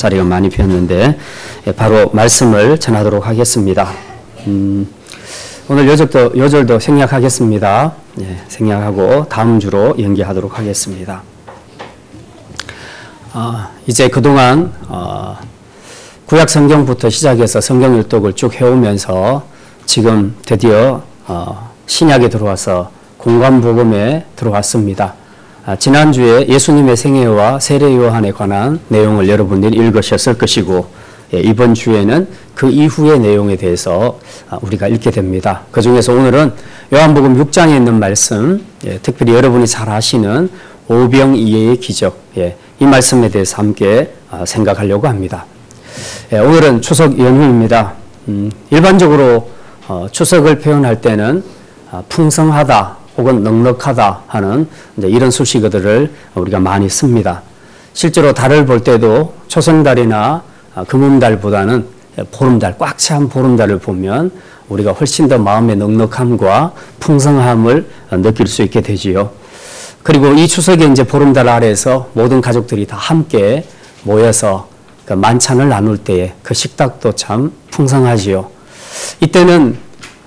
자리가 많이 비었는데 바로 말씀을 전하도록 하겠습니다. 오늘 요절도 생략하겠습니다. 생략하고 다음 주로 연기하도록 하겠습니다. 이제 그동안 구약 성경부터 시작해서 성경 율독을 쭉 해오면서 지금 드디어 신약에 들어와서 공관복음에 들어왔습니다. 지난주에 예수님의 생애와 세례 요한에 관한 내용을 여러분들이 읽으셨을 것이고, 이번 주에는 그 이후의 내용에 대해서 우리가 읽게 됩니다. 그 중에서 오늘은 요한복음 6장에 있는 말씀, 특별히 여러분이 잘 아시는 오병이어의 기적, 이 말씀에 대해서 함께 생각하려고 합니다. 오늘은 추석 연휴입니다. 일반적으로 추석을 표현할 때는 풍성하다 혹은 넉넉하다 하는 이런 수식어들을 우리가 많이 씁니다. 실제로 달을 볼 때도 초승달이나 금음달보다는 보름달, 꽉 찬 보름달을 보면 우리가 훨씬 더 마음의 넉넉함과 풍성함을 느낄 수 있게 되지요. 그리고 이 추석에 이제 보름달 아래에서 모든 가족들이 다 함께 모여서 그 만찬을 나눌 때에 그 식탁도 참 풍성하지요. 이때는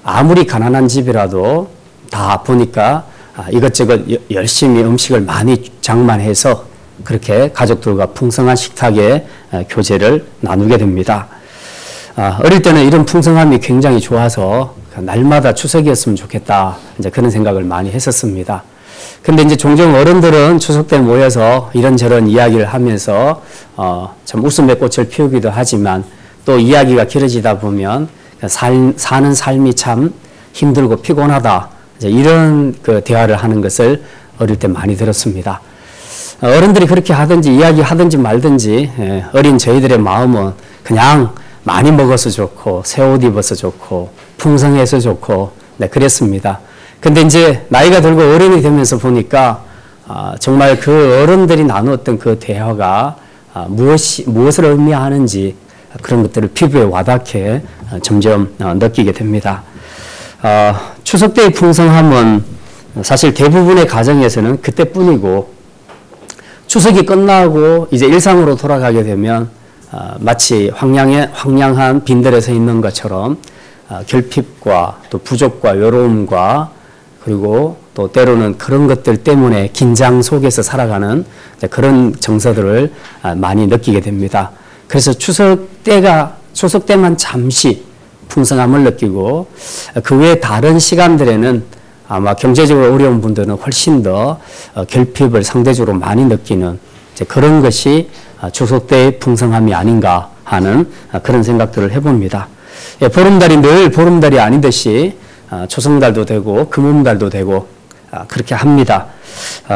아무리 가난한 집이라도 다 보니까 이것저것 열심히 음식을 많이 장만해서 그렇게 가족들과 풍성한 식탁에 교제를 나누게 됩니다. 어릴 때는 이런 풍성함이 굉장히 좋아서 날마다 추석이었으면 좋겠다, 이제 그런 생각을 많이 했었습니다. 근데 이제 종종 어른들은 추석 때 모여서 이런저런 이야기를 하면서 참 웃음의 꽃을 피우기도 하지만 또 이야기가 길어지다 보면 사는 삶이 참 힘들고 피곤하다, 이제 이런 그 대화를 하는 것을 어릴 때 많이 들었습니다. 어른들이 그렇게 하든지 이야기하든지 말든지 어린 저희들의 마음은 그냥 많이 먹어서 좋고 새 옷 입어서 좋고 풍성해서 좋고 그랬습니다. 근데 이제 나이가 들고 어른이 되면서 보니까 정말 그 어른들이 나누었던 그 대화가 무엇을 의미하는지 그런 것들을 피부에 와닿게 점점 느끼게 됩니다. 추석 때의 풍성함은 사실 대부분의 가정에서는 그때뿐이고, 추석이 끝나고 이제 일상으로 돌아가게 되면 마치 황량한 빈들에 서 있는 것처럼 결핍과 또 부족과 외로움과 그리고 또 때로는 그런 것들 때문에 긴장 속에서 살아가는 그런 정서들을 많이 느끼게 됩니다. 그래서 추석 때만 잠시 풍성함을 느끼고 그 외 다른 시간들에는 아마 경제적으로 어려운 분들은 훨씬 더 결핍을 상대적으로 많이 느끼는 그런 것이 추석 때의 풍성함이 아닌가 하는 그런 생각들을 해봅니다. 보름달이 늘 보름달이 아니듯이 초승달도 되고 금음달도 되고 그렇게 합니다.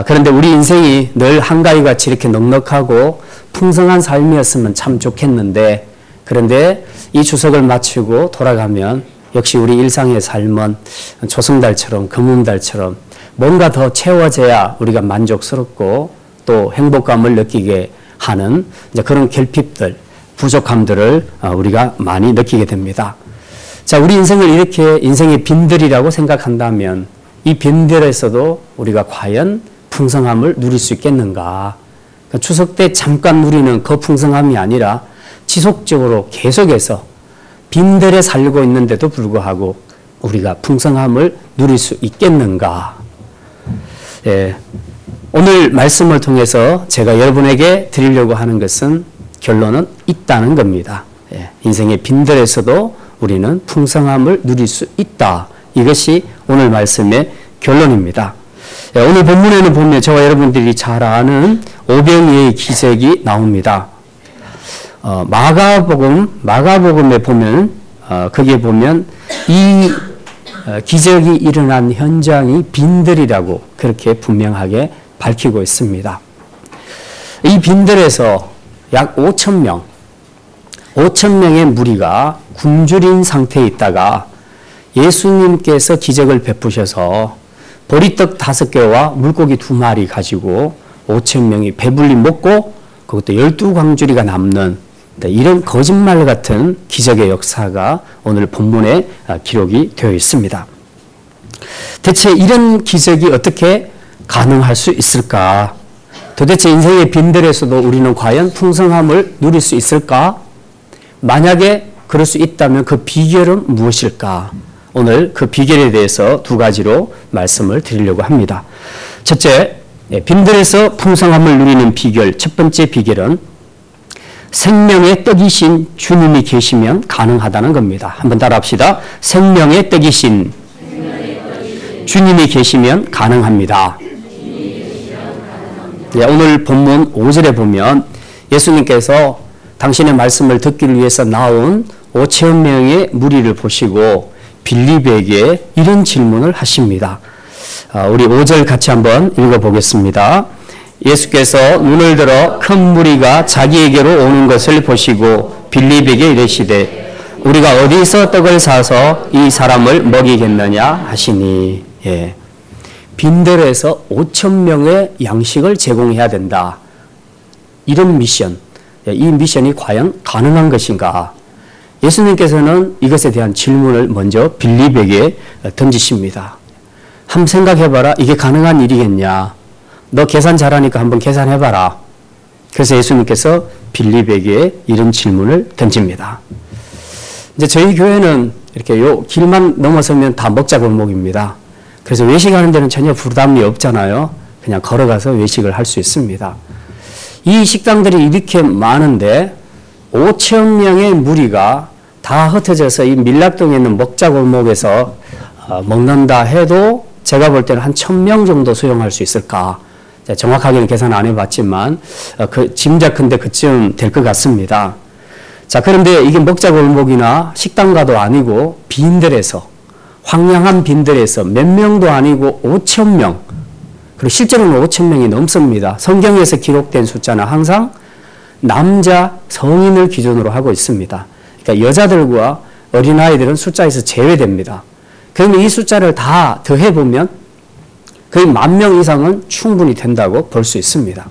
그런데 우리 인생이 늘 한가위같이 이렇게 넉넉하고 풍성한 삶이었으면 참 좋겠는데, 그런데 이 추석을 마치고 돌아가면 역시 우리 일상의 삶은 초승달처럼 금음달처럼 뭔가 더 채워져야 우리가 만족스럽고 또 행복감을 느끼게 하는 이제 그런 결핍들, 부족함들을 우리가 많이 느끼게 됩니다. 자, 우리 인생을 이렇게 인생의 빈들이라고 생각한다면 이 빈들에서도 우리가 과연 풍성함을 누릴 수 있겠는가? 그러니까 추석 때 잠깐 누리는 그 풍성함이 아니라 지속적으로 계속해서 빈들에 살고 있는데도 불구하고 우리가 풍성함을 누릴 수 있겠는가? 오늘 말씀을 통해서 제가 여러분에게 드리려고 하는 것은 결론은 있다는 겁니다. 인생의 빈들에서도 우리는 풍성함을 누릴 수 있다. 이것이 오늘 말씀의 결론입니다. 오늘 본문에는 보면 저와 여러분들이 잘 아는 오병이어의 기적이 나옵니다. 마가복음에 보면 거기에 보면 이 기적이 일어난 현장이 빈들이라고 그렇게 분명하게 밝히고 있습니다. 이 빈들에서 약 5,000명의 무리가 굶주린 상태에 있다가 예수님께서 기적을 베푸셔서 보리떡 5개와 물고기 2마리 가지고 5,000명이 배불리 먹고 그것도 12광주리가 남는 이런 거짓말 같은 기적의 역사가 오늘 본문에 기록이 되어 있습니다. 대체 이런 기적이 어떻게 가능할 수 있을까? 도대체 인생의 빈들에서도 우리는 과연 풍성함을 누릴 수 있을까? 만약에 그럴 수 있다면 그 비결은 무엇일까? 오늘 그 비결에 대해서 두 가지로 말씀을 드리려고 합니다. 첫째, 빈들에서 풍성함을 누리는 비결, 첫 번째 비결은 생명의 떡이신 주님이 계시면 가능하다는 겁니다. 한번 따라합시다. 생명의 떡이신 주님이 계시면 가능합니다. 오늘 본문 5절에 보면 예수님께서 당신의 말씀을 듣기 위해서 나온 5,000 명의 무리를 보시고 빌립에게 이런 질문을 하십니다. 우리 5절 같이 한번 읽어보겠습니다. 예수께서 눈을 들어 큰 무리가 자기에게로 오는 것을 보시고 빌립에게 이르시되 우리가 어디서 떡을 사서 이 사람을 먹이겠느냐 하시니. 빈들에서 5,000명의 양식을 제공해야 된다. 이런 미션, 이 미션이 과연 가능한 것인가? 예수님께서는 이것에 대한 질문을 먼저 빌립에게 던지십니다. 한번 생각해봐라. 이게 가능한 일이겠냐? 너 계산 잘하니까 한번 계산해봐라. 그래서 예수님께서 빌립에게 이런 질문을 던집니다. 이제 저희 교회는 이렇게 요 길만 넘어서면 다 먹자골목입니다. 그래서 외식하는 데는 전혀 부담이 없잖아요. 그냥 걸어가서 외식을 할 수 있습니다. 이 식당들이 이렇게 많은데 5,000명의 무리가 다 흩어져서 이 밀락동에 있는 먹자골목에서 먹는다 해도 제가 볼 때는 한 1,000명 정도 수용할 수 있을까? 정확하게는 계산 안 해봤지만 짐작컨대 그쯤 될 것 같습니다. 자, 그런데 이게 먹자골목이나 식당가도 아니고 빈들에서, 황량한 빈들에서 몇 명도 아니고 5,000명, 그리고 실제로는 5,000명이 넘습니다. 성경에서 기록된 숫자는 항상 남자 성인을 기준으로 하고 있습니다. 그러니까 여자들과 어린아이들은 숫자에서 제외됩니다. 그러면 이 숫자를 다 더해보면 거의 10,000명 이상은 충분히 된다고 볼 수 있습니다.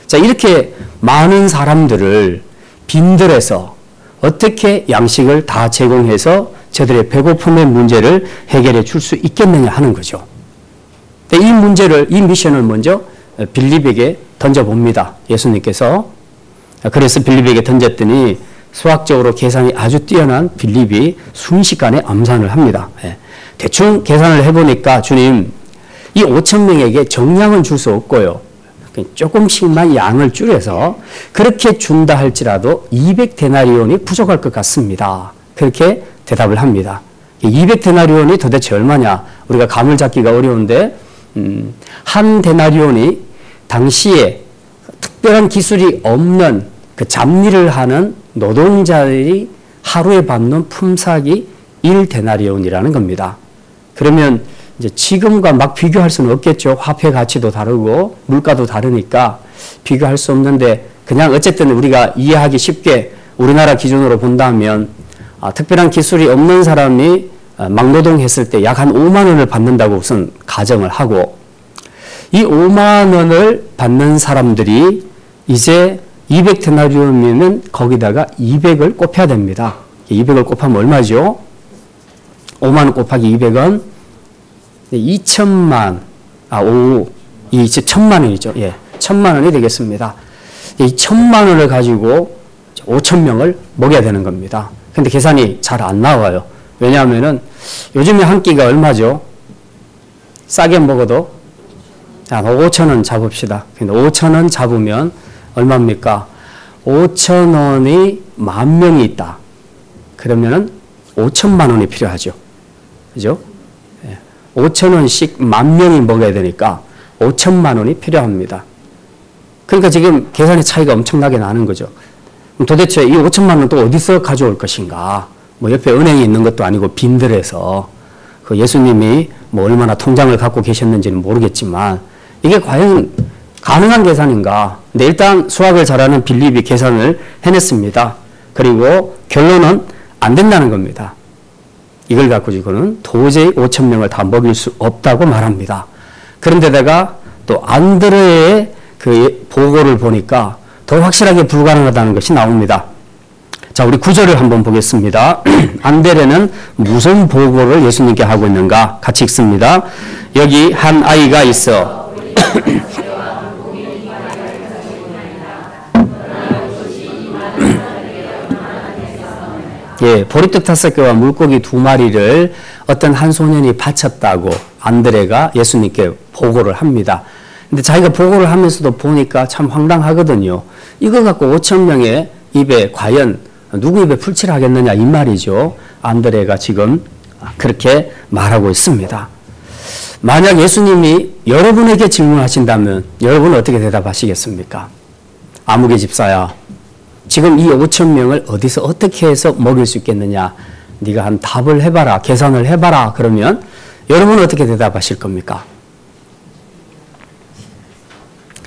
자, 이렇게 많은 사람들을 빈들에서 어떻게 양식을 다 제공해서 저들의 배고픔의 문제를 해결해 줄 수 있겠느냐 하는 거죠. 이 미션을 먼저 빌립에게 던져봅니다. 예수님께서. 그래서 빌립에게 던졌더니 수학적으로 계산이 아주 뛰어난 빌립이 순식간에 암산을 합니다. 대충 계산을 해보니까 주님, 이 5,000명에게 정량은 줄 수 없고요. 조금씩만 양을 줄여서 그렇게 준다 할지라도 200데나리온이 부족할 것 같습니다. 그렇게 대답을 합니다. 200데나리온이 도대체 얼마냐? 우리가 감을 잡기가 어려운데 한 데나리온이 당시에 특별한 기술이 없는 그 잡일을 하는 노동자들이 하루에 받는 품삯이 1데나리온이라는 겁니다. 그러면 이제 지금과 막 비교할 수는 없겠죠. 화폐 가치도 다르고 물가도 다르니까 비교할 수 없는데 그냥 어쨌든 우리가 이해하기 쉽게 우리나라 기준으로 본다면 특별한 기술이 없는 사람이 막노동했을 때 약 한 5만 원을 받는다고 우선 가정을 하고 이 5만 원을 받는 사람들이 이제 200데나리온이면 거기다가 200을 곱해야 됩니다. 200을 곱하면 얼마죠? 5만 원 곱하기 200은 2천만, 이제 1,000만 원이죠. 1,000만 원이 되겠습니다. 이 1,000만 원을 가지고 5,000명을 먹여야 되는 겁니다. 근데 계산이 잘 안 나와요. 왜냐하면은 요즘에 한 끼가 얼마죠? 싸게 먹어도 5,000원 잡읍시다. 근데 5,000원 잡으면 얼마입니까? 5,000원이 10,000명이 있다. 그러면은 5,000만 원이 필요하죠. 그죠? 5,000원씩 10,000명이 먹어야 되니까 5,000만 원이 필요합니다. 그러니까 지금 계산의 차이가 엄청나게 나는 거죠. 도대체 이 5,000만 원 또 어디서 가져올 것인가? 뭐 옆에 은행이 있는 것도 아니고 빈들에서 그 예수님이 뭐 얼마나 통장을 갖고 계셨는지는 모르겠지만 이게 과연 가능한 계산인가? 근데 일단 수학을 잘하는 빌립이 계산을 해냈습니다. 그리고 결론은 안 된다는 겁니다. 이걸 갖고 지고는 도저히 5,000명을 다 먹일 수 없다고 말합니다. 그런데다가 또 안드레의 그 보고를 보니까 더 확실하게 불가능하다는 것이 나옵니다. 자, 우리 9절을 한번 보겠습니다. 안드레는 무슨 보고를 예수님께 하고 있는가? 같이 읽습니다. 여기 한 아이가 있어 예, 보리떡 5개와 물고기 2마리를 어떤 한 소년이 바쳤다고 안드레가 예수님께 보고를 합니다. 근데 자기가 보고를 하면서도 보니까 참 황당하거든요. 이거 갖고 5천 명의 입에 과연 누구 입에 풀칠을 하겠느냐 이 말이죠. 안드레가 지금 그렇게 말하고 있습니다. 만약 예수님이 여러분에게 질문하신다면 여러분은 어떻게 대답하시겠습니까? 아무개 집사야, 지금 이 5천 명을 어디서 어떻게 해서 먹일 수 있겠느냐? 네가 한 답을 해봐라, 계산을 해봐라. 그러면 여러분은 어떻게 대답하실 겁니까?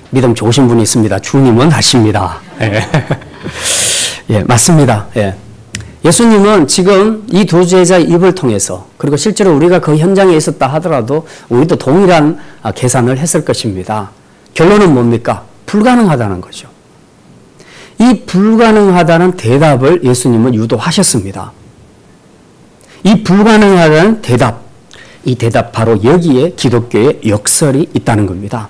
믿음 좋으신 분이 있습니다. 주님은 하십니다. 예, 예, 맞습니다. 예. 예수님은 지금 이 두 제자의 입을 통해서, 그리고 실제로 우리가 그 현장에 있었다 하더라도 우리도 동일한 계산을 했을 것입니다. 결론은 뭡니까? 불가능하다는 거죠. 이 불가능하다는 대답을 예수님은 유도하셨습니다. 이 불가능하다는 대답, 이 대답 바로 여기에 기독교의 역설이 있다는 겁니다.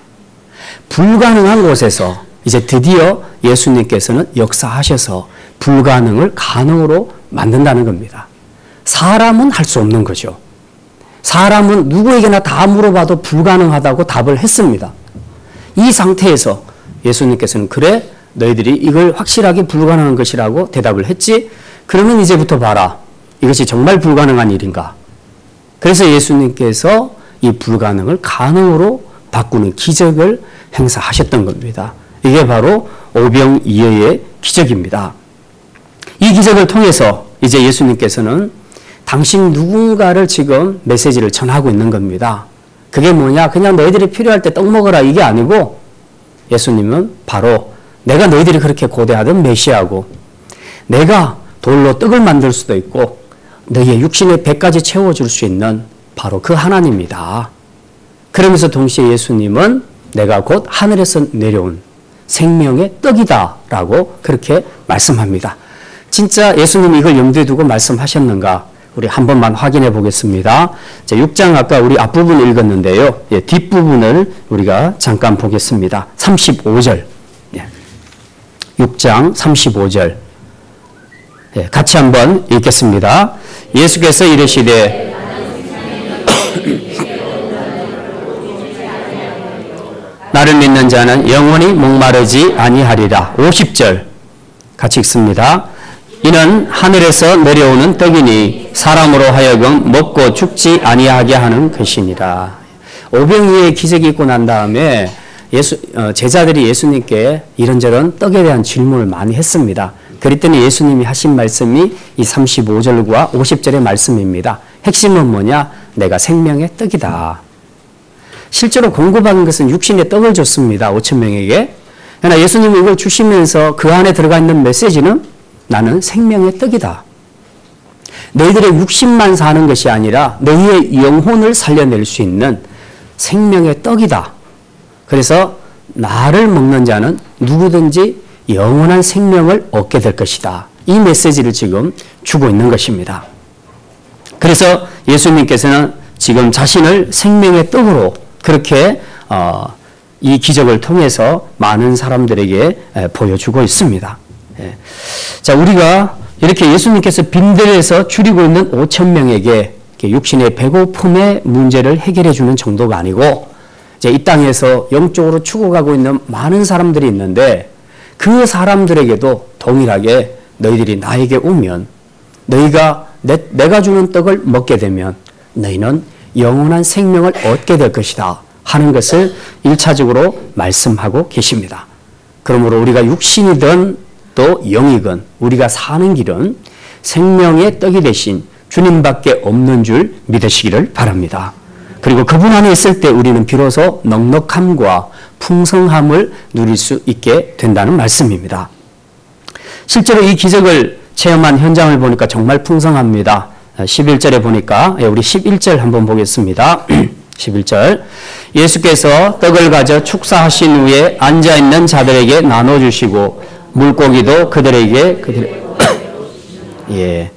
불가능한 곳에서 이제 드디어 예수님께서는 역사하셔서 불가능을 가능으로 만든다는 겁니다. 사람은 할 수 없는 거죠. 사람은 누구에게나 다 물어봐도 불가능하다고 답을 했습니다. 이 상태에서 예수님께서는 그래, 너희들이 이걸 확실하게 불가능한 것이라고 대답을 했지? 그러면 이제부터 봐라. 이것이 정말 불가능한 일인가? 그래서 예수님께서 이 불가능을 가능으로 바꾸는 기적을 행사하셨던 겁니다. 이게 바로 오병이어의 기적입니다. 이 기적을 통해서 이제 예수님께서는 당신 누군가를 지금 메시지를 전하고 있는 겁니다. 그게 뭐냐? 그냥 너희들이 필요할 때 떡 먹어라 이게 아니고 예수님은 바로 내가 너희들이 그렇게 고대하던 메시아고, 내가 돌로 떡을 만들 수도 있고 너희의 육신의 배까지 채워줄 수 있는 바로 그 하나님이다. 그러면서 동시에 예수님은 내가 곧 하늘에서 내려온 생명의 떡이다 라고 그렇게 말씀합니다. 진짜 예수님이 이걸 염두에 두고 말씀하셨는가? 우리 한 번만 확인해 보겠습니다. 6장 아까 우리 앞부분 읽었는데요. 예, 뒷부분을 우리가 잠깐 보겠습니다. 35절. 예, 6장 35절. 예, 같이 한번 읽겠습니다. 예수께서 이르시되 나를 믿는 자는 영원히 목마르지 아니하리라. 50절 같이 읽습니다. 이는 하늘에서 내려오는 떡이니 사람으로 하여금 먹고 죽지 아니하게 하는 것이니라. 오병이어의 기적이 있고 난 다음에 제자들이 예수님께 이런저런 떡에 대한 질문을 많이 했습니다. 그랬더니 예수님이 하신 말씀이 이 35절과 50절의 말씀입니다. 핵심은 뭐냐? 내가 생명의 떡이다. 실제로 공급한 것은 육신의 떡을 줬습니다. 5천 명에게. 그러나 예수님이 이걸 주시면서 그 안에 들어가 있는 메시지는 나는 생명의 떡이다. 너희들의 육신만 사는 것이 아니라 너희의 영혼을 살려낼 수 있는 생명의 떡이다. 그래서 나를 먹는 자는 누구든지 영원한 생명을 얻게 될 것이다. 이 메시지를 지금 주고 있는 것입니다. 그래서 예수님께서는 지금 자신을 생명의 떡으로 그렇게 이 기적을 통해서 많은 사람들에게 보여주고 있습니다. 자, 우리가 이렇게 예수님께서 빈들에서 줄이고 있는 5천 명에게 육신의 배고픔의 문제를 해결해 주는 정도가 아니고 이제 이 땅에서 영적으로 죽어가고 있는 많은 사람들이 있는데 그 사람들에게도 동일하게 너희들이 나에게 오면 너희가 내가 주는 떡을 먹게 되면 너희는 영원한 생명을 얻게 될 것이다 하는 것을 1차적으로 말씀하고 계십니다. 그러므로 우리가 육신이든 또 영이건 우리가 사는 길은 생명의 떡이 되신 주님밖에 없는 줄 믿으시기를 바랍니다. 그리고 그분 안에 있을 때 우리는 비로소 넉넉함과 풍성함을 누릴 수 있게 된다는 말씀입니다. 실제로 이 기적을 체험한 현장을 보니까 정말 풍성합니다. 11절에 보니까 우리 11절 한번 보겠습니다. 11절 예수께서 떡을 가져 축사하신 후에 앉아있는 자들에게 나눠주시고 물고기도 그들에게 예,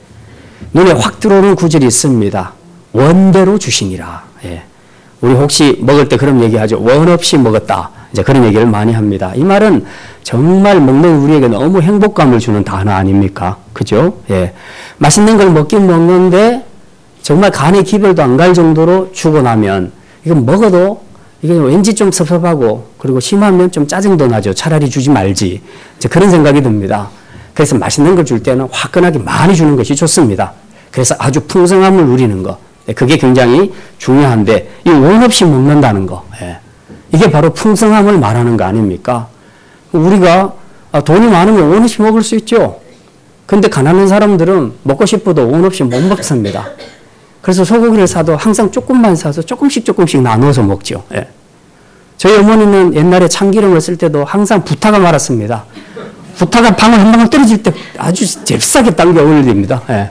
눈에 확 들어오는 구절이 있습니다. 원대로 주시니라. 예. 우리 혹시 먹을 때 그런 얘기하죠. 원 없이 먹었다. 이제 그런 얘기를 많이 합니다. 이 말은 정말 먹는 우리에게 너무 행복감을 주는 단어 아닙니까? 그죠? 예. 맛있는 걸 먹긴 먹는데 정말 간에 기별도 안 갈 정도로 주고 나면 이건 먹어도 이게 왠지 좀 섭섭하고 그리고 심하면 좀 짜증도 나죠. 차라리 주지 말지. 이제 그런 생각이 듭니다. 그래서 맛있는 걸 줄 때는 화끈하게 많이 주는 것이 좋습니다. 그래서 아주 풍성함을 누리는 거. 그게 굉장히 중요한데 이 원 없이 먹는다는 거. 예. 이게 바로 풍성함을 말하는 거 아닙니까? 우리가 돈이 많으면 원 없이 먹을 수 있죠. 근데 가난한 사람들은 먹고 싶어도 원 없이 못 먹습니다. 그래서 소고기를 사도 항상 조금만 사서 조금씩 나눠서 먹죠. 예. 저희 어머니는 옛날에 참기름을 쓸 때도 항상 부타가 말았습니다. 부타가 방울 한 방울 떨어질 때 아주 잽싸게 당겨 올립니다. 예.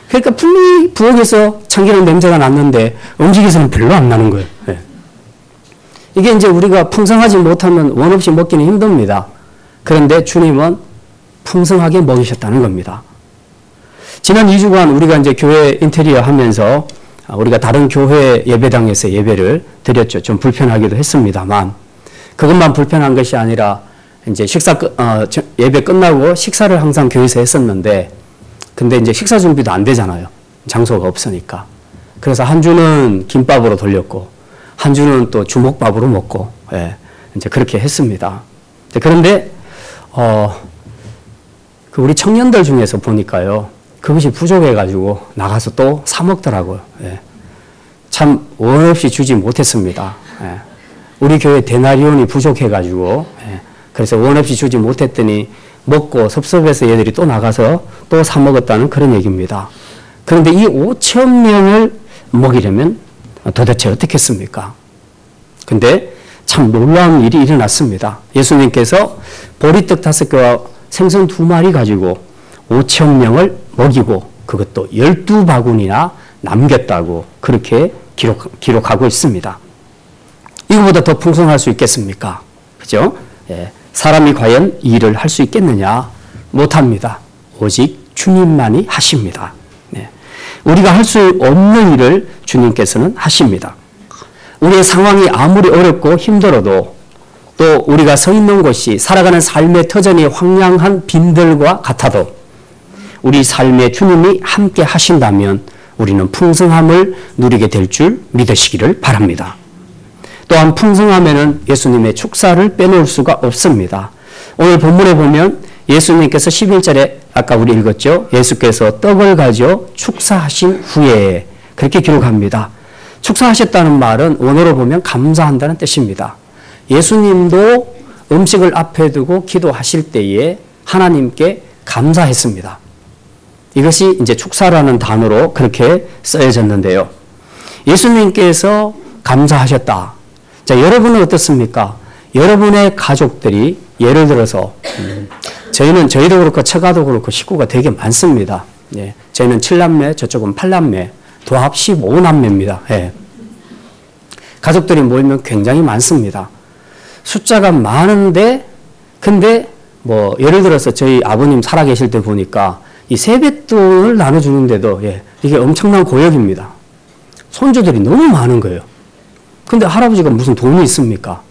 그러니까 분명히 부엌에서 참기름 냄새가 났는데 음식에서는 별로 안 나는 거예요. 예. 이게 이제 우리가 풍성하지 못하면 원 없이 먹기는 힘듭니다. 그런데 주님은 풍성하게 먹이셨다는 겁니다. 지난 2주간 우리가 이제 교회 인테리어 하면서 우리가 다른 교회 예배당에서 예배를 드렸죠. 좀 불편하기도 했습니다만 그것만 불편한 것이 아니라 이제 예배 끝나고 식사를 항상 교회에서 했었는데 근데 이제 식사 준비도 안 되잖아요. 장소가 없으니까. 그래서 한 주는 김밥으로 돌렸고 한 주는 또 주먹밥으로 먹고 예, 이제 그렇게 했습니다. 그런데 그 우리 청년들 중에서 보니까요. 그것이 부족해가지고 나가서 또 사 먹더라고요. 예. 참 원 없이 주지 못했습니다. 예. 우리 교회 데나리온이 부족해가지고 예. 그래서 원 없이 주지 못했더니 먹고 섭섭해서 얘들이 또 나가서 또 사 먹었다는 그런 얘기입니다. 그런데 이 5천 명을 먹이려면 도대체 어떻게 했습니까? 근데 참 놀라운 일이 일어났습니다. 예수님께서 보리떡 5개와 생선 2마리 가지고 5천 명을 먹이고 그것도 12바구니나 남겼다고 그렇게 기록하고 있습니다. 이거보다 더 풍성할 수 있겠습니까? 그죠? 예. 사람이 과연 이 일을 할 수 있겠느냐? 못합니다. 오직 주님만이 하십니다. 네. 우리가 할 수 없는 일을 주님께서는 하십니다. 우리의 상황이 아무리 어렵고 힘들어도 또 우리가 서 있는 곳이 살아가는 삶의 터전이 황량한 빈들과 같아도 우리 삶에 주님이 함께 하신다면 우리는 풍성함을 누리게 될 줄 믿으시기를 바랍니다. 또한 풍성함에는 예수님의 축사를 빼놓을 수가 없습니다. 오늘 본문에 보면 예수님께서 11절에 아까 우리 읽었죠. 예수께서 떡을 가져 축사하신 후에 그렇게 기록합니다. 축사하셨다는 말은 원어로 보면 감사한다는 뜻입니다. 예수님도 음식을 앞에 두고 기도하실 때에 하나님께 감사했습니다. 이것이 이제 축사라는 단어로 그렇게 쓰여졌는데요. 예수님께서 감사하셨다. 자, 여러분은 어떻습니까? 여러분의 가족들이 예를 들어서 저희도 그렇고 처가도 그렇고 식구가 되게 많습니다. 예, 저희는 7남매, 저쪽은 8남매, 도합 15남매입니다. 예. 가족들이 모이면 굉장히 많습니다. 숫자가 많은데 근데 뭐 예를 들어서 저희 아버님 살아계실 때 보니까 이 세뱃돈을 나눠주는데도 예, 이게 엄청난 고역입니다. 손주들이 너무 많은 거예요. 근데 할아버지가 무슨 돈이 있습니까?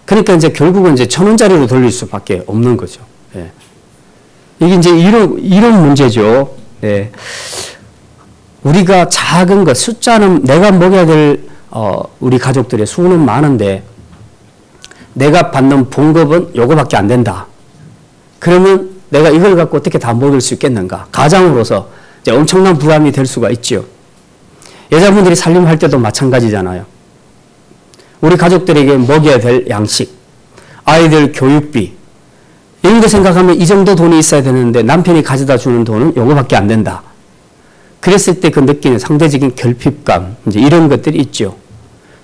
그러니까 이제 결국은 이제 1,000원짜리로 돌릴 수밖에 없는 거죠. 예. 이게 이제 이런 문제죠. 예. 우리가 작은 것, 숫자는 내가 먹여야 될 우리 가족들의 수는 많은데 내가 받는 봉급은 요거밖에 안 된다. 그러면 내가 이걸 갖고 어떻게 다 먹을 수 있겠는가? 가장으로서 이제 엄청난 부담이 될 수가 있죠. 여자분들이 살림할 때도 마찬가지잖아요. 우리 가족들에게 먹여야 될 양식, 아이들 교육비 이런 거 생각하면 이 정도 돈이 있어야 되는데 남편이 가져다 주는 돈은 요거밖에 안 된다. 그랬을 때 그 느끼는 상대적인 결핍감 이제 이런 것들이 있죠.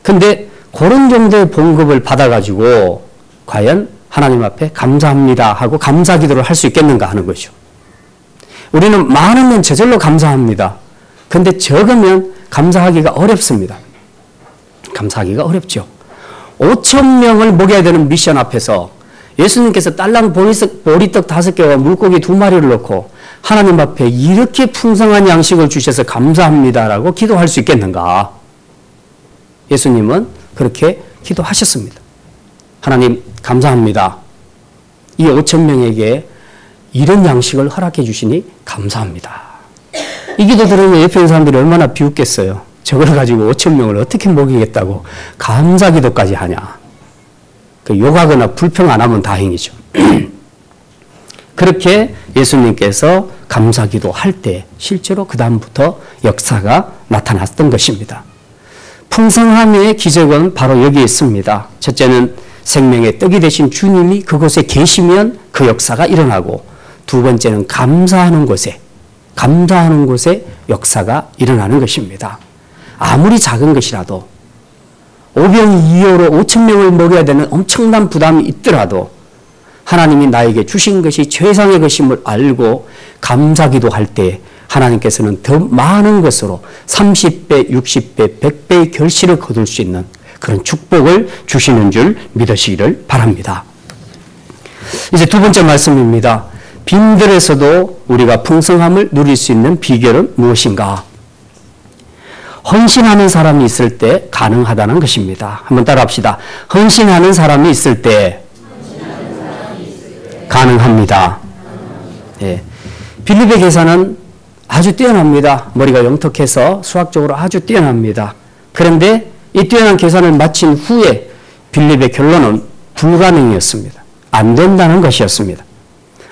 근데 그런 정도의 봉급을 받아가지고 과연 하나님 앞에 감사합니다 하고 감사 기도를 할 수 있겠는가 하는 거죠. 우리는 많으면 저절로 감사합니다. 근데 적으면 감사하기가 어렵습니다. 감사하기가 어렵죠. 5천 명을 먹여야 되는 미션 앞에서 예수님께서 딸랑 보리떡 5개와 물고기 2마리를 넣고 하나님 앞에 이렇게 풍성한 양식을 주셔서 감사합니다라고 기도할 수 있겠는가? 예수님은 그렇게 기도하셨습니다. 하나님 감사합니다. 이 5천 명에게 이런 양식을 허락해 주시니 감사합니다. 이 기도 들으면 옆에 있는 사람들이 얼마나 비웃겠어요. 저걸 가지고 5천 명을 어떻게 먹이겠다고 감사 기도까지 하냐. 그 욕하거나 불평 안 하면 다행이죠. 그렇게 예수님께서 감사 기도할 때 실제로 그 다음부터 역사가 나타났던 것입니다. 풍성함의 기적은 바로 여기에 있습니다. 첫째는 생명의 떡이 되신 주님이 그곳에 계시면 그 역사가 일어나고, 두 번째는 감사하는 곳에 역사가 일어나는 것입니다. 아무리 작은 것이라도 오병이어로 5천 명을 먹여야 되는 엄청난 부담이 있더라도 하나님이 나에게 주신 것이 최상의 것임을 알고 감사기도 할 때 하나님께서는 더 많은 것으로 30배, 60배, 100배의 결실을 거둘 수 있는 그런 축복을 주시는 줄 믿으시기를 바랍니다. 이제 두 번째 말씀입니다. 빈들에서도 우리가 풍성함을 누릴 수 있는 비결은 무엇인가? 헌신하는 사람이 있을 때 가능하다는 것입니다. 한번 따라합시다. 헌신하는 사람이 있을 때 가능합니다. 예. 빌립의 계산은 아주 뛰어납니다. 머리가 영특해서 수학적으로 아주 뛰어납니다. 그런데 이 뛰어난 계산을 마친 후에 빌립의 결론은 불가능이었습니다. 안 된다는 것이었습니다.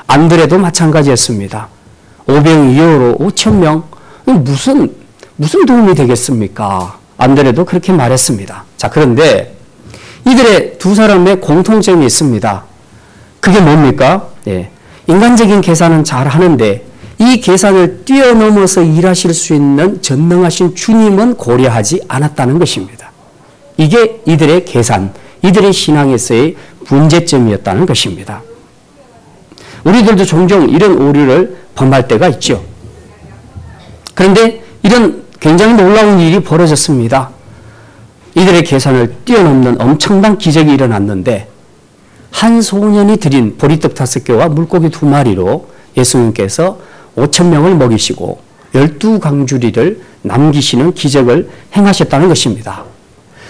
안드레도 마찬가지였습니다. 오병이어로 5천 명 무슨 도움이 되겠습니까? 안드레도 그렇게 말했습니다. 자, 그런데 이들의 두 사람의 공통점이 있습니다. 그게 뭡니까? 예. 인간적인 계산은 잘 하는데 이 계산을 뛰어넘어서 일하실 수 있는 전능하신 주님은 고려하지 않았다는 것입니다. 이게 이들의 계산, 이들의 신앙에서의 문제점이었다는 것입니다. 우리들도 종종 이런 오류를 범할 때가 있죠. 그런데 이런 굉장히 놀라운 일이 벌어졌습니다. 이들의 계산을 뛰어넘는 엄청난 기적이 일어났는데 한 소년이 드린 보리떡 5개와 물고기 2마리로 예수님께서 5천 명을 먹이시고 12강주리를 남기시는 기적을 행하셨다는 것입니다.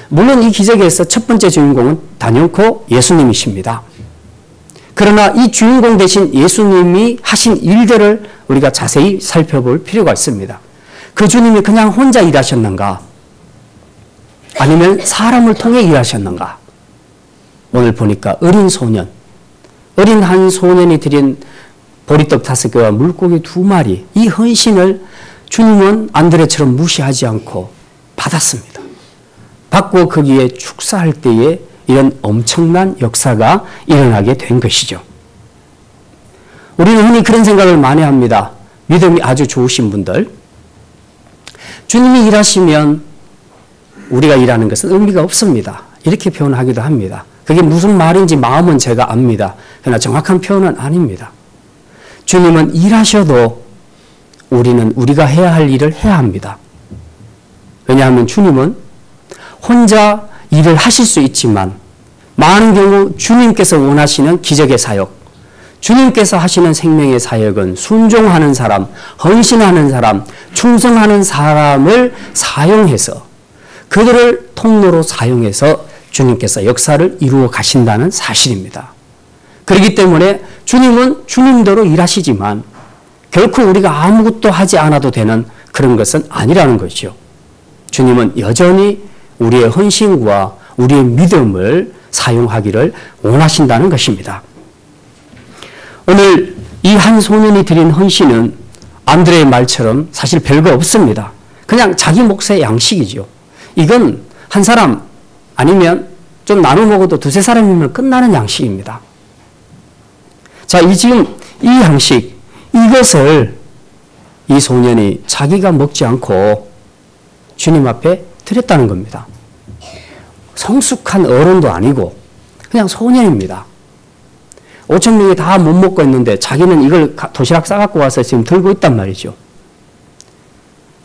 물론 이 기적에서 첫 번째 주인공은 단연코 예수님이십니다. 그러나 이 주인공 대신 예수님이 하신 일들을 우리가 자세히 살펴볼 필요가 있습니다. 그 주님이 그냥 혼자 일하셨는가? 아니면 사람을 통해 일하셨는가? 오늘 보니까 어린 한 소년이 드린 보리떡 5개와 물고기 2마리, 이 헌신을 주님은 안드레처럼 무시하지 않고 받았습니다. 받고 거기에 축사할 때에 이런 엄청난 역사가 일어나게 된 것이죠. 우리는 흔히 그런 생각을 많이 합니다. 믿음이 아주 좋으신 분들, 주님이 일하시면 우리가 일하는 것은 의미가 없습니다. 이렇게 표현하기도 합니다. 그게 무슨 말인지 마음은 제가 압니다. 그러나 정확한 표현은 아닙니다. 주님은 일하셔도 우리는 우리가 해야 할 일을 해야 합니다. 왜냐하면 주님은 혼자 일을 하실 수 있지만 많은 경우 주님께서 원하시는 기적의 사역, 주님께서 하시는 생명의 사역은 순종하는 사람, 헌신하는 사람, 충성하는 사람을 사용해서 그들을 통로로 사용해서 주님께서 역사를 이루어 가신다는 사실입니다. 그렇기 때문에 주님은 주님대로 일하시지만 결코 우리가 아무것도 하지 않아도 되는 그런 것은 아니라는 것이죠. 주님은 여전히 우리의 헌신과 우리의 믿음을 사용하기를 원하신다는 것입니다. 오늘 이 한 소년이 드린 헌신은 안드레의 말처럼 사실 별거 없습니다. 그냥 자기 몫의 양식이죠. 이건 한 사람 아니면 좀 나눠 먹어도 2-3사람이면 끝나는 양식입니다. 자, 지금 이 양식, 이것을 이 소년이 자기가 먹지 않고 주님 앞에 드렸다는 겁니다. 성숙한 어른도 아니고 그냥 소년입니다. 5천 명이 다 못 먹고 있는데 자기는 이걸 도시락 싸갖고 와서 지금 들고 있단 말이죠.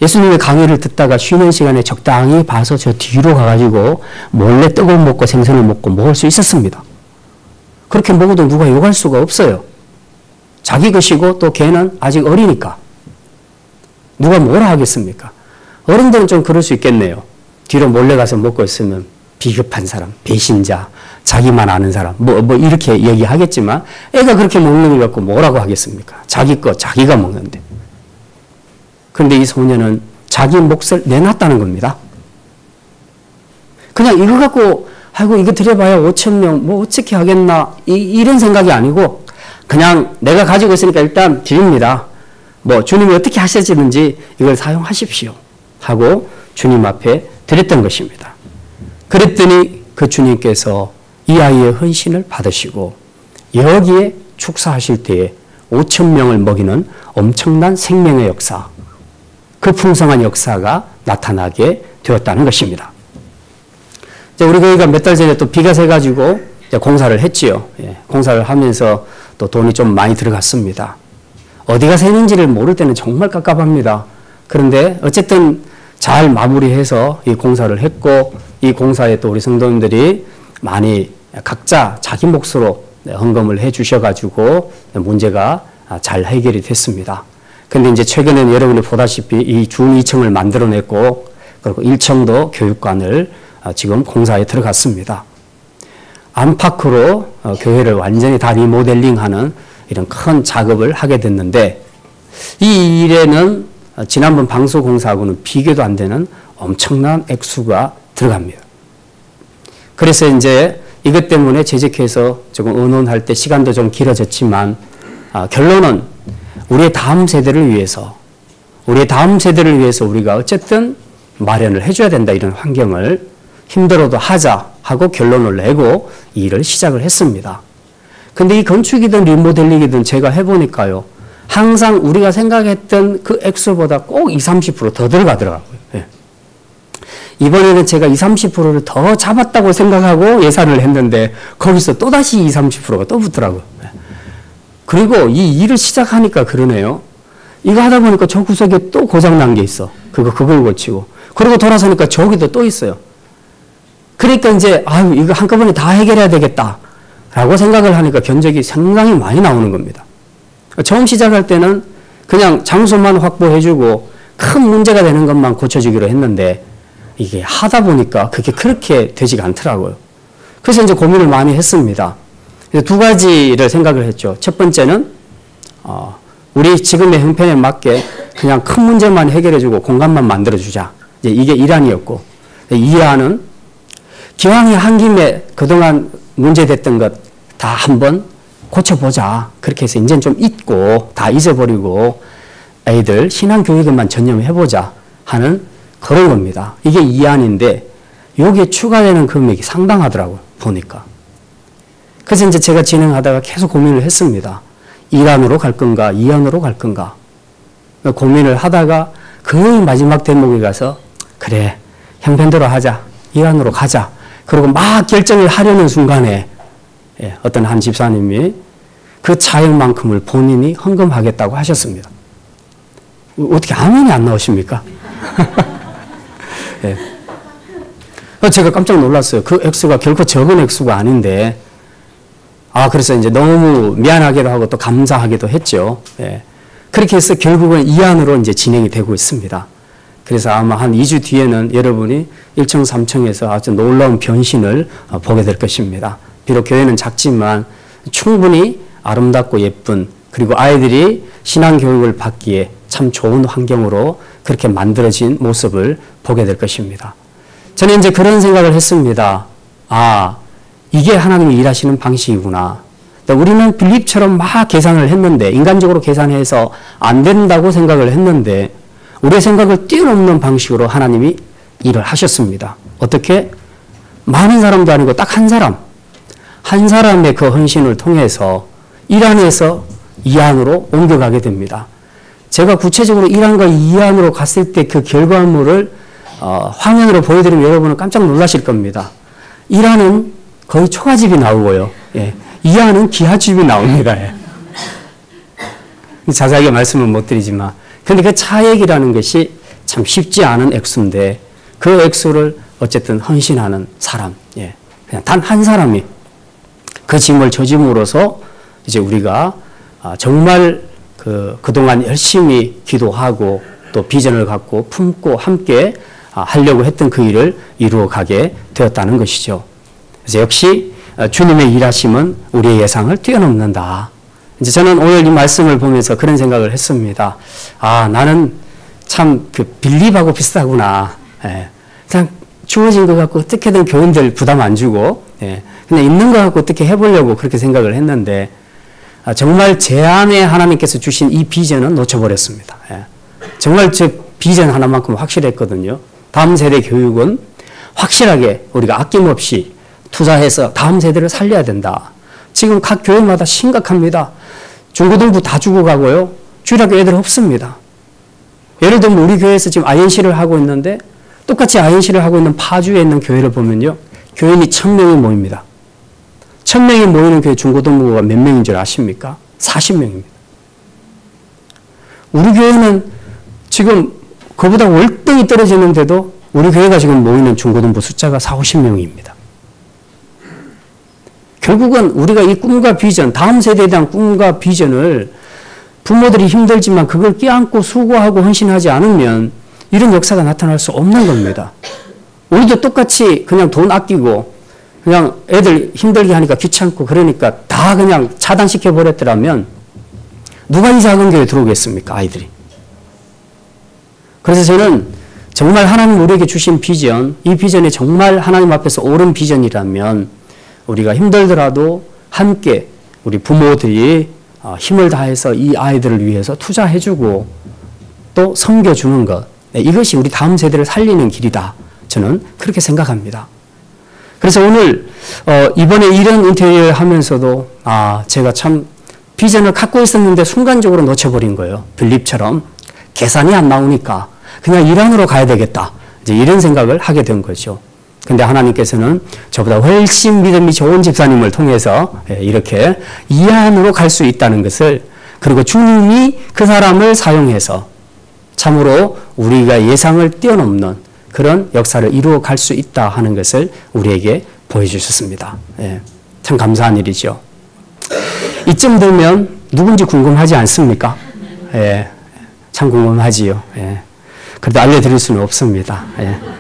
예수님의 강의를 듣다가 쉬는 시간에 적당히 봐서 저 뒤로 가가지고 몰래 떡을 먹고 생선을 먹을 수 있었습니다. 그렇게 먹어도 누가 욕할 수가 없어요. 자기 것이고 또 걔는 아직 어리니까. 누가 뭐라 하겠습니까? 어른들은 좀 그럴 수 있겠네요. 뒤로 몰래 가서 먹고 있으면 비겁한 사람, 배신자, 자기만 아는 사람. 뭐 이렇게 얘기하겠지만 애가 그렇게 먹는 것 갖고 뭐라고 하겠습니까? 자기 거 자기가 먹는데. 그런데 이 소년은 자기 몫을 내놨다는 겁니다. 그냥 이거 갖고 아이고 이거 드려봐야 5,000명 뭐 어떻게 하겠나 이런 생각이 아니고 그냥 내가 가지고 있으니까 일단 드립니다. 뭐 주님이 어떻게 하시는지 이걸 사용하십시오 하고 주님 앞에 드렸던 것입니다. 그랬더니 그 주님께서 이 아이의 헌신을 받으시고 여기에 축사하실 때에 5,000명을 먹이는 엄청난 생명의 역사, 그 풍성한 역사가 나타나게 되었다는 것입니다. 우리 교회가 몇 달 전에 또 비가 새가지고 공사를 했지요. 공사를 하면서 또 돈이 좀 많이 들어갔습니다. 어디가 새는지를 모를 때는 정말 깝깝합니다. 그런데 어쨌든 잘 마무리해서 이 공사를 했고 이 공사에 또 우리 성도님들이 많이 각자 자기 몫으로 헌금을 해 주셔가지고 문제가 잘 해결이 됐습니다. 근데 이제 최근에는 여러분이 보다시피 이 중 2층을 만들어냈고 그리고 1층도 교육관을 지금 공사에 들어갔습니다. 안팎으로 교회를 완전히 다 리모델링하는 이런 큰 작업을 하게 됐는데 이 일에는 지난번 방수 공사하고는 비교도 안 되는 엄청난 액수가 들어갑니다. 그래서 이제 이것 때문에 재직해서 조금 의논할 때 시간도 좀 길어졌지만 결론은 우리의 다음 세대를 위해서 우리가 어쨌든 마련을 해줘야 된다 이런 환경을 힘들어도 하자 하고 결론을 내고 이 일을 시작을 했습니다. 근데 이 건축이든 리모델링이든 제가 해보니까요. 항상 우리가 생각했던 그 액수보다 꼭 20, 30% 더 들어가더라고요. 예. 이번에는 제가 20, 30%를 더 잡았다고 생각하고 예산을 했는데 거기서 또다시 20, 30%가 또 붙더라고요. 예. 그리고 이 일을 시작하니까 그러네요. 이거 하다 보니까 저 구석에 또 고장난 게 있어. 그걸 고치고. 그리고 돌아서니까 저기도 또 있어요. 그러니까 이제 아유 이거 한꺼번에 다 해결해야 되겠다 라고 생각을 하니까 견적이 상당히 많이 나오는 겁니다. 처음 시작할 때는 그냥 장소만 확보해주고 큰 문제가 되는 것만 고쳐주기로 했는데 이게 하다 보니까 그게 그렇게 되지가 않더라고요. 그래서 이제 고민을 많이 했습니다. 그래서 두 가지를 생각을 했죠. 첫 번째는 우리 지금의 형편에 맞게 그냥 큰 문제만 해결해주고 공간만 만들어주자. 이제 이게 1안이었고 2안은 기왕이 한 김에 그동안 문제됐던 것 다 한번 고쳐보자. 그렇게 해서 이제는 좀 잊고 다 잊어버리고 애들 신앙교육에만 전념해보자 하는 그런 겁니다. 이게 2안인데 여기에 추가되는 금액이 상당하더라고요. 보니까. 그래서 이제 제가 진행하다가 계속 고민을 했습니다. 1안으로 갈 건가 2안으로 갈 건가 고민을 하다가 거의 마지막 대목에 가서 그래 형편대로 하자. 2안으로 가자. 그리고 막 결정을 하려는 순간에 어떤 한 집사님이 그 차액만큼을 본인이 헌금하겠다고 하셨습니다. 어떻게 아멘이 안 나오십니까? 예. 제가 깜짝 놀랐어요. 그 액수가 결코 적은 액수가 아닌데 그래서 이제 너무 미안하기도 하고 또 감사하기도 했죠. 예. 그렇게 해서 결국은 2안으로 이제 진행이 되고 있습니다. 그래서 아마 한 2주 뒤에는 여러분이 1층, 3층에서 아주 놀라운 변신을 보게 될 것입니다. 비록 교회는 작지만 충분히 아름답고 예쁜 그리고 아이들이 신앙교육을 받기에 참 좋은 환경으로 그렇게 만들어진 모습을 보게 될 것입니다. 저는 이제 그런 생각을 했습니다. 이게 하나님이 일하시는 방식이구나. 우리는 빌립처럼 막 계산을 했는데 인간적으로 계산해서 안 된다고 생각을 했는데 우리의 생각을 뛰어넘는 방식으로 하나님이 일을 하셨습니다. 어떻게? 많은 사람도 아니고 딱 한 사람의 그 헌신을 통해서 1안에서 2안으로 옮겨가게 됩니다. 제가 구체적으로 1안과 2안으로 갔을 때 그 결과물을 화면으로 보여드리면 여러분은 깜짝 놀라실 겁니다. 1안은 거의 초가집이 나오고요. 2안은 기하집이 나옵니다. 자세하게 말씀은 못 드리지만 근데 그 차액이라는 것이 참 쉽지 않은 액수인데 그 액수를 어쨌든 헌신하는 사람, 그냥 단 한 사람이 그 짐을 져짐으로써 이제 우리가 정말 그동안 열심히 기도하고 또 비전을 갖고 품고 함께 하려고 했던 그 일을 이루어가게 되었다는 것이죠. 그래서 역시 주님의 일하심은 우리의 예상을 뛰어넘는다. 이제 저는 오늘 이 말씀을 보면서 그런 생각을 했습니다. 아, 나는 참 그 빌립하고 비슷하구나. 예. 그냥 주어진 것 갖고 어떻게든 교인들 부담 안 주고, 예. 그냥 있는 것 갖고 어떻게 해보려고 그렇게 생각을 했는데, 정말 제 안에 하나님께서 주신 이 비전은 놓쳐버렸습니다. 예. 정말 제 비전 하나만큼 확실했거든요. 다음 세대 교육은 확실하게 우리가 아낌없이 투자해서 다음 세대를 살려야 된다. 지금 각 교회마다 심각합니다. 중고등부 다 죽어가고요. 주일학교 애들 없습니다. 예를 들면 우리 교회에서 지금 INC를 하고 있는데 똑같이 INC를 하고 있는 파주에 있는 교회를 보면요. 교인이 1000명이 모입니다. 1000명이 모이는 교회 중고등부가 몇 명인 줄 아십니까? 40명입니다. 우리 교회는 지금 그보다 월등히 떨어지는데도 우리 교회가 지금 모이는 중고등부 숫자가 40-50명입니다. 결국은 우리가 이 꿈과 비전, 다음 세대에 대한 꿈과 비전을 부모들이 힘들지만 그걸 끼안고 수고하고 헌신하지 않으면 이런 역사가 나타날 수 없는 겁니다. 우리도 똑같이 그냥 돈 아끼고 그냥 애들 힘들게 하니까 귀찮고 그러니까 다 그냥 차단시켜 버렸더라면 누가 이 작은 교회에 들어오겠습니까? 아이들이. 그래서 저는 정말 하나님 우리에게 주신 비전, 이 비전이 정말 하나님 앞에서 옳은 비전이라면 우리가 힘들더라도 함께 우리 부모들이 힘을 다해서 이 아이들을 위해서 투자해주고 또 섬겨주는 것, 이것이 우리 다음 세대를 살리는 길이다. 저는 그렇게 생각합니다. 그래서 오늘 이번에 이런 인터뷰를 하면서도 제가 참 비전을 갖고 있었는데 순간적으로 놓쳐버린 거예요. 빌립처럼 계산이 안 나오니까 그냥 이란으로 가야 되겠다. 이제 이런 생각을 하게 된 거죠. 근데 하나님께서는 저보다 훨씬 믿음이 좋은 집사님을 통해서 이렇게 이안으로 갈 수 있다는 것을, 그리고 주님이 그 사람을 사용해서 참으로 우리가 예상을 뛰어넘는 그런 역사를 이루어 갈 수 있다 하는 것을 우리에게 보여주셨습니다. 참 감사한 일이죠. 이쯤 되면 누군지 궁금하지 않습니까? 참 궁금하지요. 그래도 알려드릴 수는 없습니다.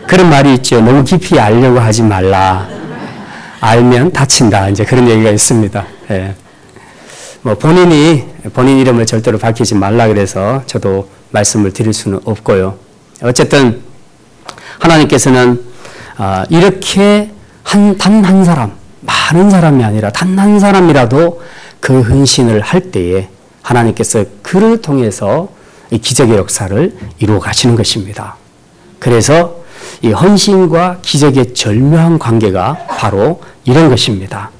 그런 말이 있죠. 너무 깊이 알려고 하지 말라. 알면 다친다. 이제 그런 얘기가 있습니다. 뭐 본인 이름을 절대로 밝히지 말라 그래서 저도 말씀을 드릴 수는 없고요. 어쨌든 하나님께서는 이렇게 단 한 사람, 많은 사람이 아니라 단 한 사람이라도 그 헌신을 할 때에 하나님께서 그를 통해서 이 기적의 역사를 이루어 가시는 것입니다. 그래서 이 헌신과 기적의 절묘한 관계가 바로 이런 것입니다.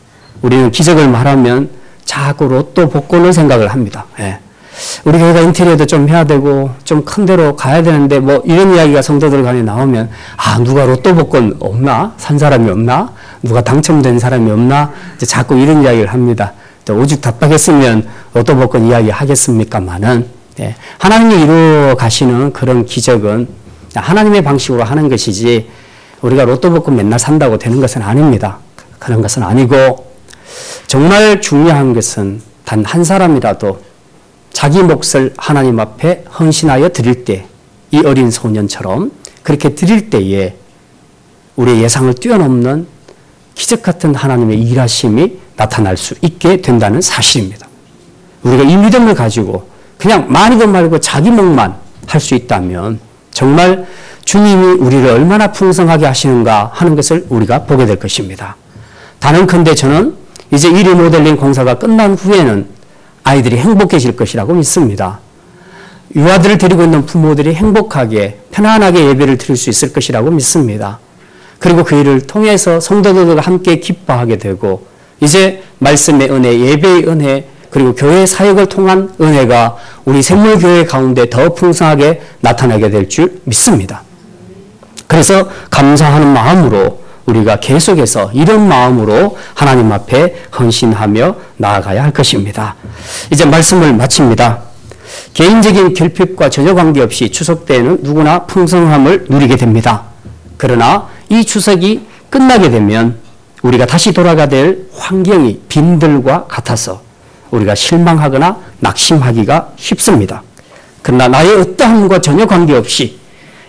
우리는 기적을 말하면 자꾸 로또 복권을 생각을 합니다. 우리 교회가 인테리어도 좀 해야 되고 좀 큰 데로 가야 되는데 뭐 이런 이야기가 성도들 간에 나오면 누가 로또 복권 없나? 산 사람이 없나? 누가 당첨된 사람이 없나? 이제 자꾸 이런 이야기를 합니다. 오죽 답답했으면 로또 복권 이야기 하겠습니까마는 하나님이 이루어 가시는 그런 기적은 하나님의 방식으로 하는 것이지 우리가 로또 복권 맨날 산다고 되는 것은 아닙니다. 그런 것은 아니고 정말 중요한 것은 단 한 사람이라도 자기 몫을 하나님 앞에 헌신하여 드릴 때, 이 어린 소년처럼 그렇게 드릴 때에 우리의 예상을 뛰어넘는 기적 같은 하나님의 일하심이 나타날 수 있게 된다는 사실입니다. 우리가 이 믿음을 가지고 그냥 많이도 말고 자기 몫만 할 수 있다면 정말 주님이 우리를 얼마나 풍성하게 하시는가 하는 것을 우리가 보게 될 것입니다. 단언컨대 저는 이제 이 리모델링 공사가 끝난 후에는 아이들이 행복해질 것이라고 믿습니다. 유아들을 데리고 있는 부모들이 행복하게 편안하게 예배를 드릴 수 있을 것이라고 믿습니다. 그리고 그 일을 통해서 성도들과 함께 기뻐하게 되고 이제 말씀의 은혜, 예배의 은혜, 그리고 교회 사역을 통한 은혜가 우리 샘물교회 가운데 더 풍성하게 나타나게 될 줄 믿습니다. 그래서 감사하는 마음으로 우리가 계속해서 이런 마음으로 하나님 앞에 헌신하며 나아가야 할 것입니다. 이제 말씀을 마칩니다. 개인적인 결핍과 전혀 관계없이 추석 때에는 누구나 풍성함을 누리게 됩니다. 그러나 이 추석이 끝나게 되면 우리가 다시 돌아가야 될 환경이 빈들과 같아서 우리가 실망하거나 낙심하기가 쉽습니다. 그러나 나의 어떠함과 전혀 관계없이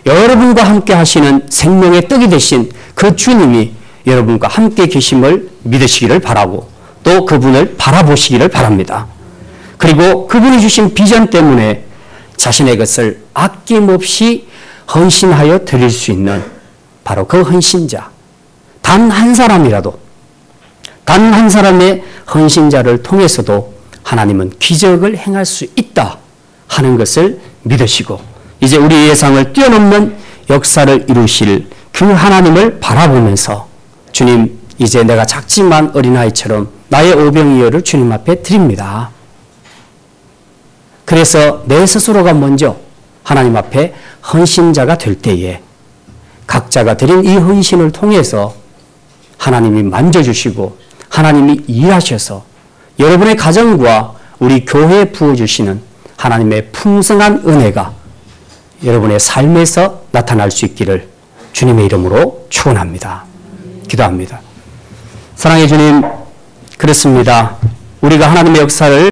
여러분과 함께 하시는 생명의 떡이 되신 그 주님이 여러분과 함께 계심을 믿으시기를 바라고 또 그분을 바라보시기를 바랍니다. 그리고 그분이 주신 비전 때문에 자신의 것을 아낌없이 헌신하여 드릴 수 있는 바로 그 헌신자, 단 한 사람이라도, 단 한 사람의 헌신자를 통해서도 하나님은 기적을 행할 수 있다 하는 것을 믿으시고 이제 우리의 예상을 뛰어넘는 역사를 이루실 그 하나님을 바라보면서 주님, 이제 내가 작지만 어린아이처럼 나의 오병이어를 주님 앞에 드립니다. 그래서 내 스스로가 먼저 하나님 앞에 헌신자가 될 때에 각자가 드린 이 헌신을 통해서 하나님이 만져주시고 하나님이 일하셔서 여러분의 가정과 우리 교회에 부어주시는 하나님의 풍성한 은혜가 여러분의 삶에서 나타날 수 있기를 주님의 이름으로 축원합니다. 기도합니다. 사랑의 주님, 그렇습니다. 우리가 하나님의 역사를